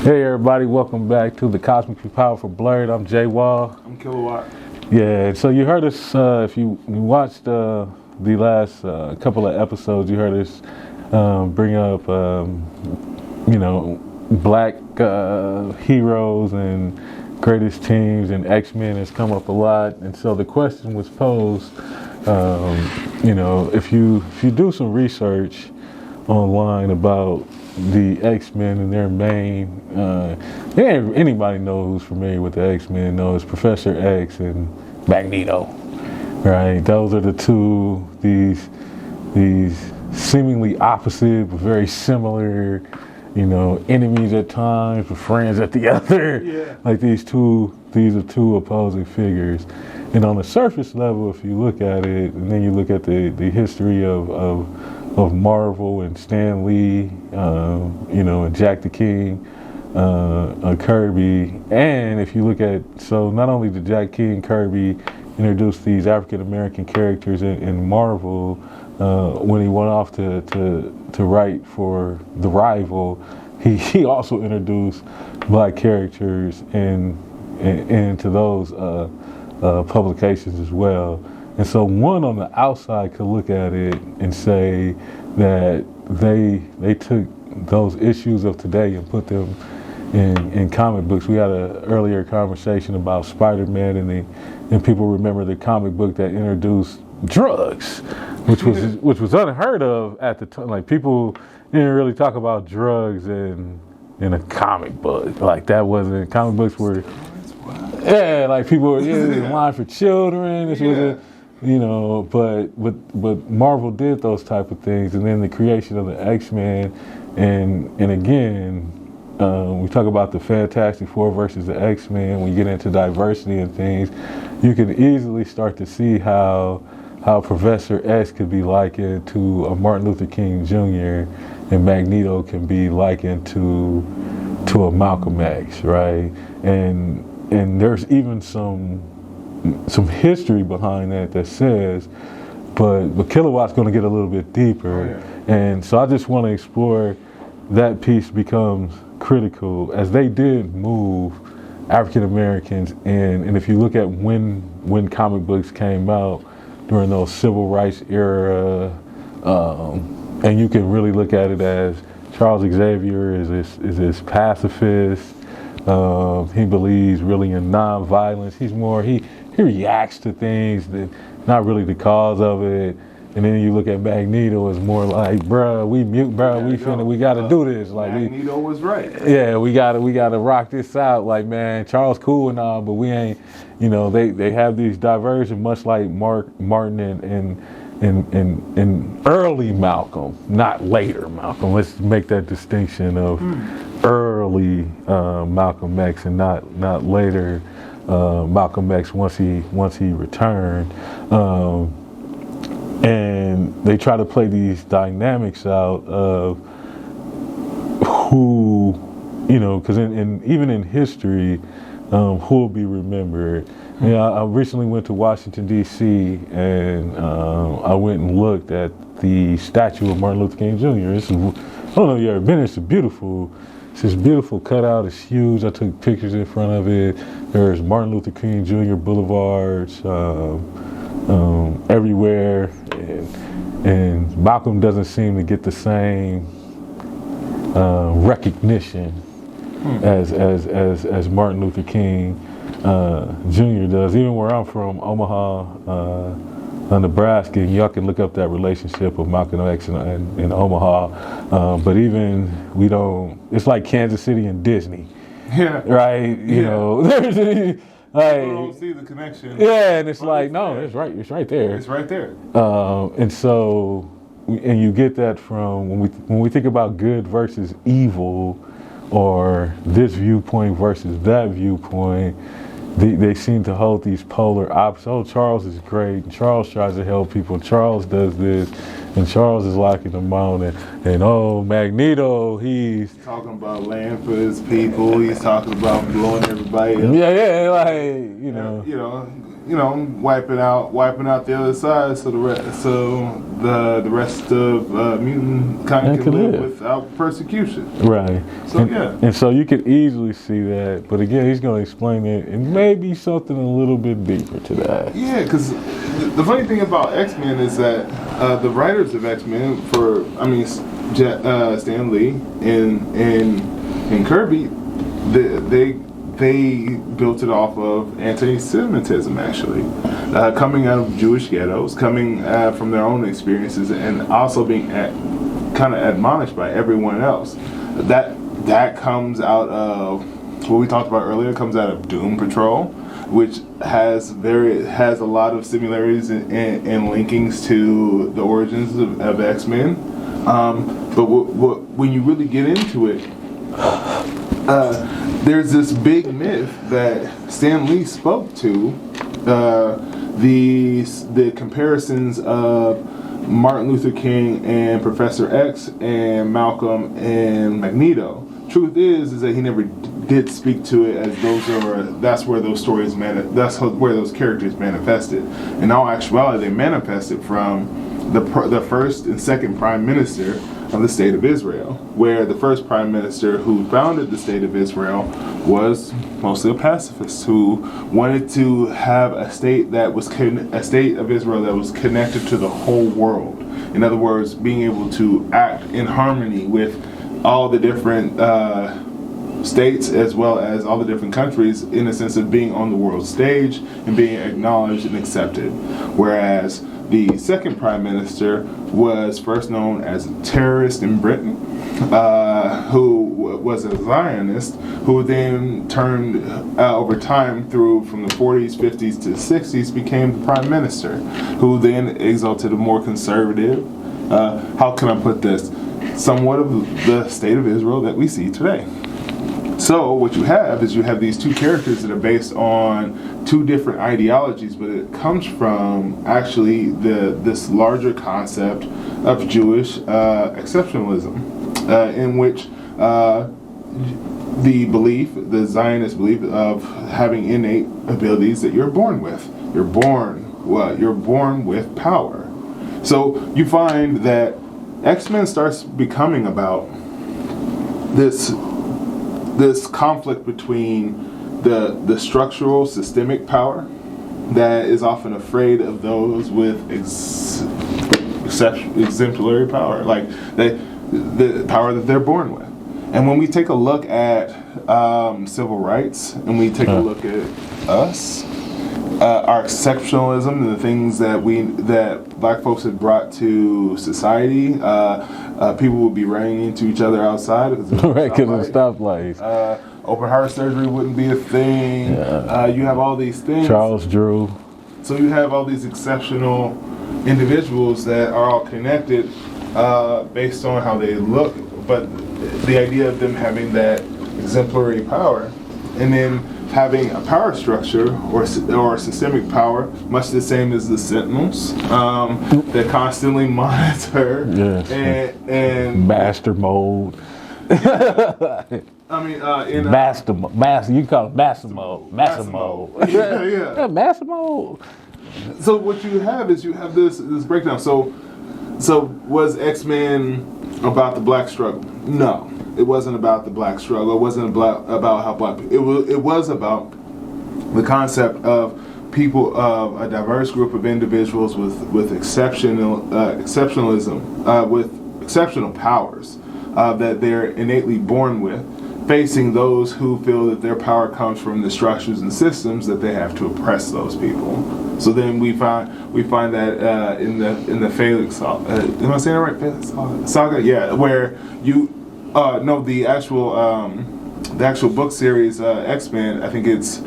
Hey everybody, welcome back to the Cosmically Powerful Blerd. I'm Jay Wall. I'm Kilowatt. Yeah, so you heard us, if you watched the last couple of episodes, you heard us bring up, black heroes and greatest teams, and X-Men has come up a lot. And so the question was posed, if you do some research online about the X-Men and their main, anybody knows who's familiar with the X-Men knows Professor X and Magneto, right? Those are the two, these seemingly opposite but very similar, enemies at times but friends at the other. Yeah. Like these are two opposing figures. And on the surface level, if you look at it, and then you look at the history of Marvel and Stan Lee, and Jack the King, Kirby, and if you look at, so not only did Jack King Kirby introduce these African American characters in Marvel, when he went off to write for The Rival, he also introduced black characters into those publications as well. And so one on the outside could look at it and say that they took those issues of today and put them in comic books. We had an earlier conversation about Spider-Man, and people remember the comic book that introduced drugs, which was unheard of at the time. Like, people didn't really talk about drugs in a comic book. Like, that wasn't, comic books were, yeah, like people were in line for children. This was but Marvel did those type of things, and then the creation of the X-Men, and again, we talk about the Fantastic Four versus the X-Men. When you get into diversity and things, you can easily start to see how Professor X could be likened to a Martin Luther King Jr. and Magneto can be likened to a Malcolm X, right? And there's even some history behind that says, but Kilowatt's going to get a little bit deeper. Oh, yeah. And so I just want to explore that piece becomes critical, as they did move African Americans in. And if you look at when comic books came out during those civil rights era, and you can really look at it as Charles Xavier is this pacifist. He believes really in nonviolence. He reacts to things that not really the cause of it. And then you look at Magneto as more like, bruh, we gotta do this. Like, Magneto was right. Yeah, we gotta rock this out. Like, man, Charles cool and all, but we ain't, they have these diversions, much like Martin and early Malcolm, not later Malcolm. Let's make that distinction of early Malcolm X and not later Malcolm X once he returned. And they try to play these dynamics out of who, because even in history, who will be remembered. I recently went to Washington, D.C., and I went and looked at the statue of Martin Luther King Jr. I don't know if you've ever been, it's this beautiful cutout, it's huge. I took pictures in front of it. There's Martin Luther King Jr. boulevards everywhere, and Malcolm doesn't seem to get the same recognition as Martin Luther King Jr. does. Even where I'm from, Omaha, Nebraska, y'all can look up that relationship of Malcolm X in Omaha. But even we don't. It's like Kansas City and Disney. Yeah. Right. There's like, people don't see the connection. Yeah, and it's like, no, it's right there. It's right there. And so and you get that from when we think about good versus evil, or this viewpoint versus that viewpoint. They seem to hold these polar opposites. Oh, Charles is great. And Charles tries to help people. Charles does this, and Charles is locking them out. And oh, Magneto, he's talking about land for his people. He's talking about blowing everybody up. Yeah, like wiping out the other side, so the rest of mutant kind can live without persecution. Right. So and so you could easily see that, but again, he's going to explain it, and maybe something a little bit deeper to that. Yeah, because the funny thing about X-Men is that the writers of X-Men, Stan Lee and Kirby, they built it off of anti-Semitism, actually, coming out of Jewish ghettos, coming from their own experiences, and also being kind of admonished by everyone else. That comes out of what we talked about earlier. Comes out of Doom Patrol, which has a lot of similarities and linkings to the origins of X-Men. But when you really get into it, there's this big myth that Stan Lee spoke to, the comparisons of Martin Luther King and Professor X and Malcolm and Magneto. Truth is that he never did speak to it as that's where those characters manifested. In all actuality, they manifested from the first and second prime minister of the state of Israel, where the first prime minister who founded the state of Israel was mostly a pacifist who wanted to have a state of Israel that was connected to the whole world. In other words, being able to act in harmony with all the different states as well as all the different countries, in a sense of being on the world stage and being acknowledged and accepted. Whereas the second prime minister was first known as a terrorist in Britain, who was a Zionist, who then turned over time from the 40s, 50s to 60s, became the prime minister, who then exalted a more conservative, how can I put this, somewhat of the state of Israel that we see today. So what you have is these two characters that are based on two different ideologies, but it comes from actually this larger concept of Jewish exceptionalism, in which the Zionist belief of having innate abilities that you're born with. You're born with power. So you find that X-Men starts becoming about this conflict between the structural systemic power that is often afraid of those with exemplary power, like the power that they're born with. And when we take a look at civil rights, and we take a look at us, our exceptionalism and the things that black folks have brought to society, people would be running into each other outside because of stoplights. Open heart surgery wouldn't be a thing. Yeah. You have all these things. Charles Drew. So you have all these exceptional individuals that are all connected based on how they look, but the idea of them having that exemplary power, and then having a power structure or systemic power, much the same as the Sentinels, that constantly monitor and master mode. I mean, master, you call it master mode. Master mode. Yeah, master mode. So what you have is this breakdown. So was X-Men about the black struggle? No, it wasn't about the black struggle. It wasn't about how black. It was about the concept of people of a diverse group of individuals with exceptionalism, with exceptional powers that they're innately born with, facing those who feel that their power comes from the structures and systems that they have to oppress those people. So then we find that in the Felix saga. Am I saying it right? Felix saga? Yeah, where the actual book series X-Men. I think it's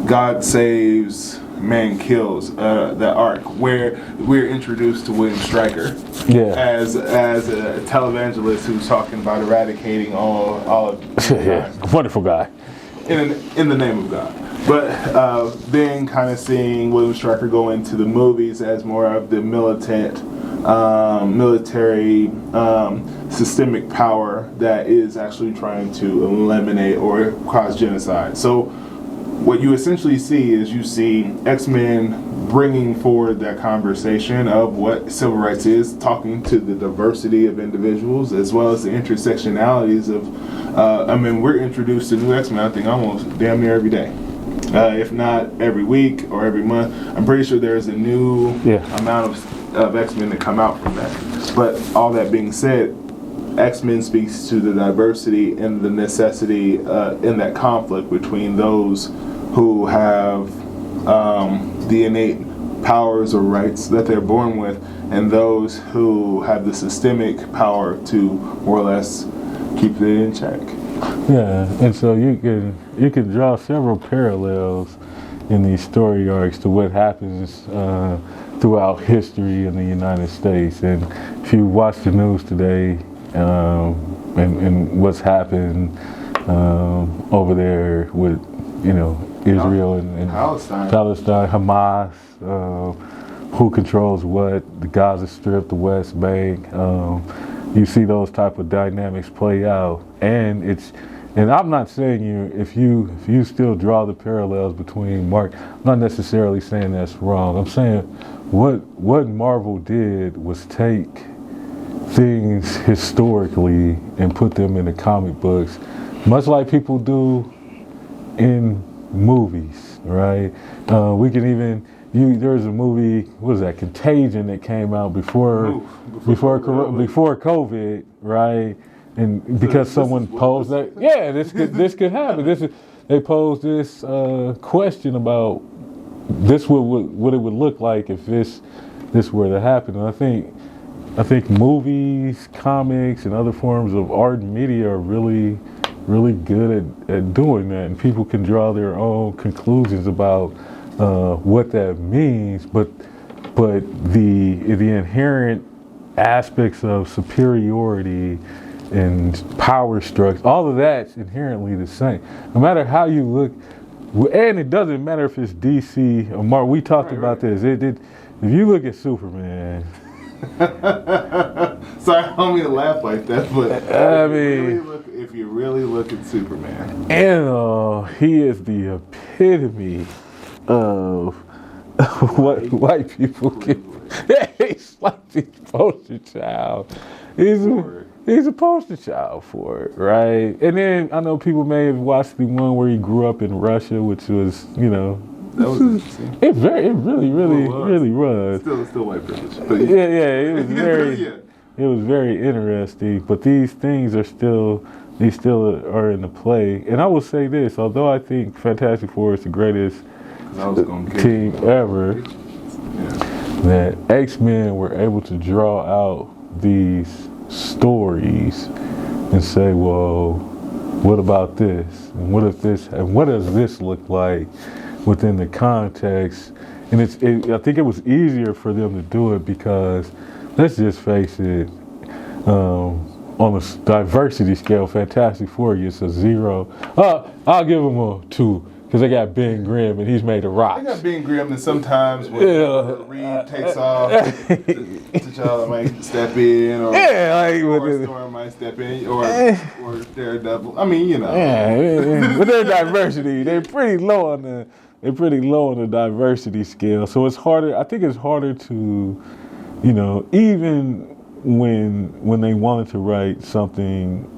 God Saves Man Kills, the arc where we're introduced to William Stryker as a televangelist who's talking about eradicating all of wonderful guy in the name of God. But then kind of seeing William Stryker go into the movies as more of the militant, military, systemic power that is actually trying to eliminate or cause genocide. So what you essentially see is you see X-Men bringing forward that conversation of what civil rights is, talking to the diversity of individuals as well as the intersectionalities of, we're introduced to new X-Men, I think, almost damn near every day. If not every week or every month. I'm pretty sure there's a new amount of X-Men that come out from that. But all that being said, X-Men speaks to the diversity and the necessity in that conflict between those who have the innate powers or rights that they're born with and those who have the systemic power to more or less keep it in check. Yeah, and so you can draw several parallels in these story arcs to what happens throughout history in the United States. And if you watch the news today and what's happened over there with Israel and Palestine, Hamas, who controls what, the Gaza Strip, the West Bank. You see those type of dynamics play out, and I'm not saying if you still draw the parallels between Mark, I'm not necessarily saying that's wrong. I'm saying what Marvel did was take things historically and put them in the comic books, much like people do in movies, right? We can even. There's a movie, what was that, Contagion, that came out before COVID, right? And because someone posed that, this could happen. They posed this question about what it would look like if this were to happen. And I think movies, comics, and other forms of art and media are really, really good at doing that, and people can draw their own conclusions about what that means, but the inherent aspects of superiority and power structure, all of that's inherently the same. No matter how you look, and it doesn't matter if it's DC or Marvel. We talked about this. If you look at Superman. Sorry, I don't mean to laugh like that, but if you really look at Superman, and he is the epitome of what white people get. He's like the poster child. He's a poster child for it, right? And then I know people may have watched the one where he grew up in Russia, which was, that was interesting. It really was. Still white privilege. But it was very, it was very interesting. But these things are still in the play. And I will say this: although I think Fantastic Four is the greatest team ever, that X-Men were able to draw out these stories and say, well, what about this? And what does this look like within the context? And I think it was easier for them to do it because, let's just face it, on a diversity scale, Fantastic Four gets a 0. I'll give them a 2. Because they got Ben Grimm and he's made of rocks. They got Ben Grimm, and sometimes when Reed takes off, T'Challa might step in, or Storm might step in, or Daredevil. With their diversity, they're pretty low on the diversity scale. So it's harder. I think it's harder to, even when they wanted to write something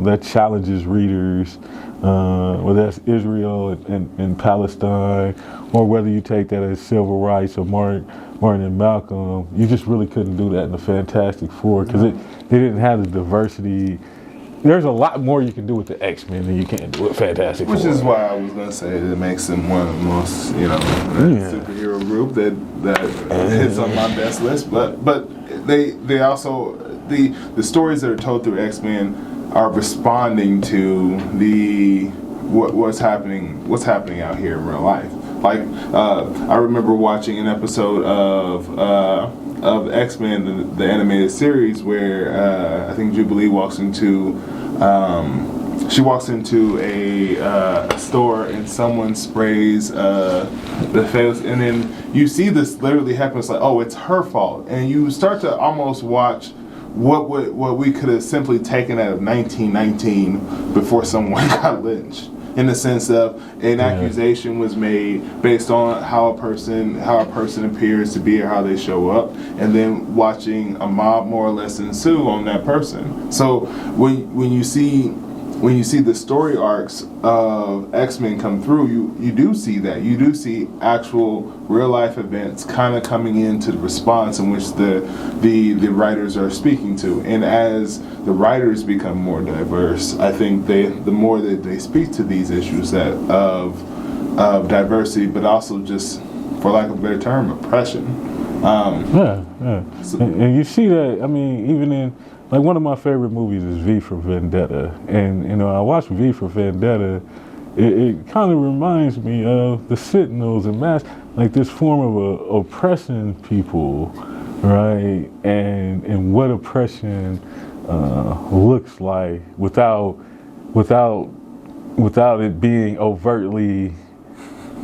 that challenges readers. Whether that's Israel and Palestine, or whether you take that as civil rights or Martin and Malcolm, you just really couldn't do that in the Fantastic Four because they didn't have the diversity. There's a lot more you can do with the X-Men than you can do with Fantastic Four. Which is why I was going to say that it makes them one of the most, superhero group that hits on my best list. But they also the stories that are told through X-Men are responding to what's happening out here in real life. Like I remember watching an episode of X-Men, the animated series, where I think Jubilee walks into a store and someone sprays the face, and then you see this literally happen. It's like, oh, it's her fault, and you start to almost watch what we could have simply taken out of 1919 before someone got lynched. In the sense of an accusation was made based on how a person appears to be or how they show up, and then watching a mob more or less ensue on that person. So when you see the story arcs of X-Men come through, you do see that. You do see actual real life events kind of coming into the response in which the writers are speaking to. And as the writers become more diverse, I think the more that they speak to these issues of diversity, but also just, for lack of a better term, oppression. And you see that, I mean, even in, like, one of my favorite movies is V for Vendetta. And, you know, I watched V for Vendetta. It kind of reminds me of the Sentinels and like this form of oppressing people, right? And what oppression looks like without it being overtly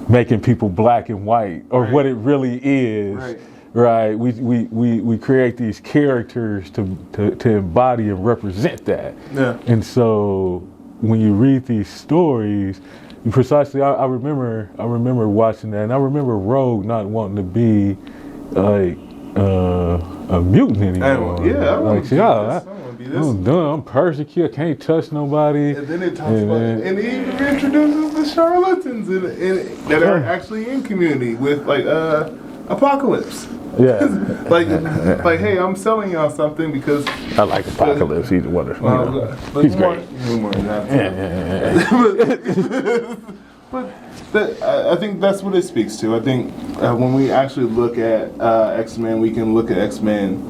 making people black and white, or what it really is. Right. We create these characters to embody and represent that. Yeah. And so when you read these stories, precisely, I remember watching that, and I remember Rogue not wanting to be like a mutant anymore. I'm persecuted. I can't touch nobody. And then it talks about, and he even introduces the charlatans that are actually in community with like Apocalypse. Yeah. like, hey, I'm selling y'all something because I like Apocalypse. He's wonderful. He's great. But I think that's what it speaks to. I think when we actually look at X-Men, we can look at X-Men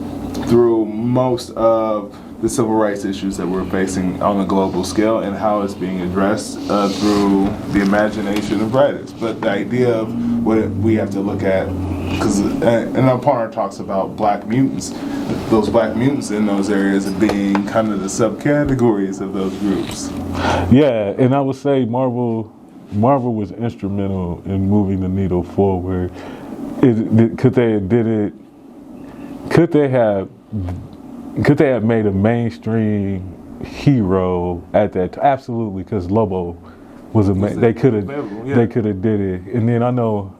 through most of the civil rights issues that we're facing on a global scale and how it's being addressed through the imagination of writers. But the idea of what we have to look at, because and our partner talks about black mutants, those black mutants in those areas being kind of the subcategories of those groups. Yeah, and I would say Marvel was instrumental in moving the needle forward. Could they have made a mainstream hero at that time? Absolutely, because Lobo was they could have did it. And then I know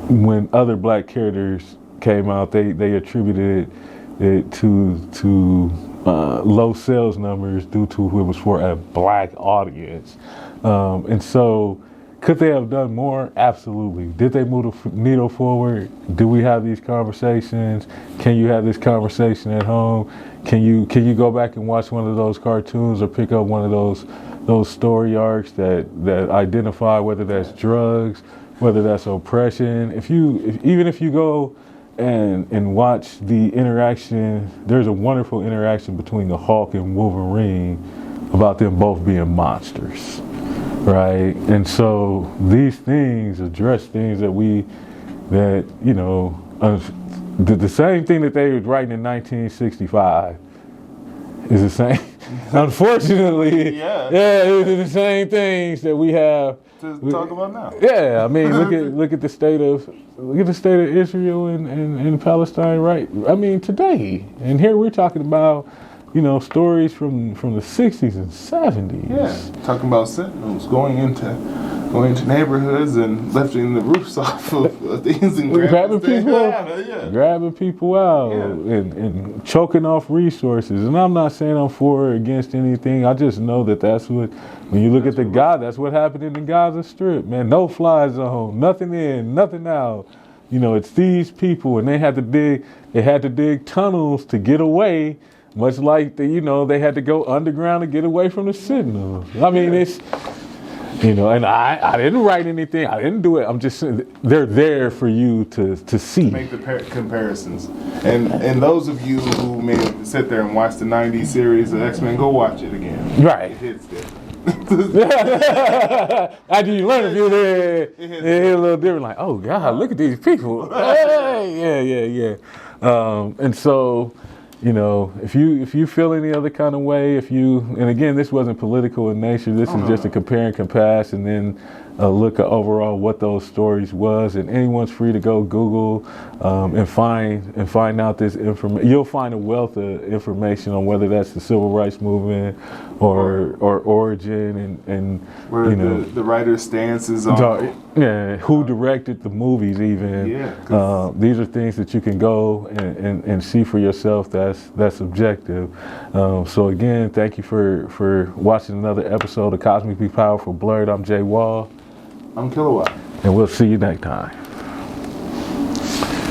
when other black characters came out, they attributed it to low sales numbers due to it was for a black audience. And so, could they have done more? Absolutely. Did they move the needle forward? Do we have these conversations? Can you have this conversation at home? Can you go back and watch one of those cartoons or pick up one of those story arcs that identify whether that's drugs, whether that's oppression? Even if you go and watch the interaction, there's a wonderful interaction between the Hulk and Wolverine about them both being monsters. Right, and so these things address things that the same thing that they were writing in 1965 is the same. Unfortunately, it's the same things that we have to talk about now. Yeah, I mean, look at the state of Israel and Palestine, right? I mean, today, and here we're talking about, stories from the 60s and 70s. Yeah, talking about sentinels going into neighborhoods and lifting the roofs off of things and grabbing people out and choking off resources. And I'm not saying I'm for or against anything. I just know that's what, when you look at that's what happened in the Gaza Strip, man. No fly zone, nothing in, nothing out. It's these people, and they had to dig tunnels to get away. Much like they had to go underground to get away from the Sentinels. I mean, it's, and I didn't write anything. I didn't do it. I'm just saying they're there for you to see. Make the comparisons. And those of you who may sit there and watch the 90s series of X-Men, go watch it again. Right. It hits there. After you learn a few, it hit a little different. Like, oh God, look at these people. Hey, yeah. And so, you know, if you feel any other kind of way, and again, this wasn't political in nature. This is just a compare and contrast, and then a look at overall what those stories was. And anyone's free to go Google and find out this information. You'll find a wealth of information on whether that's the civil rights movement or origin and where you know the writer's stances on. Who directed the movies even. These are things that you can go and see for yourself that's objective. So again, thank you for watching another episode of Cosmically Powerful Blerd. I'm Jay Wall. I'm Kilowatt. And we'll see you next time.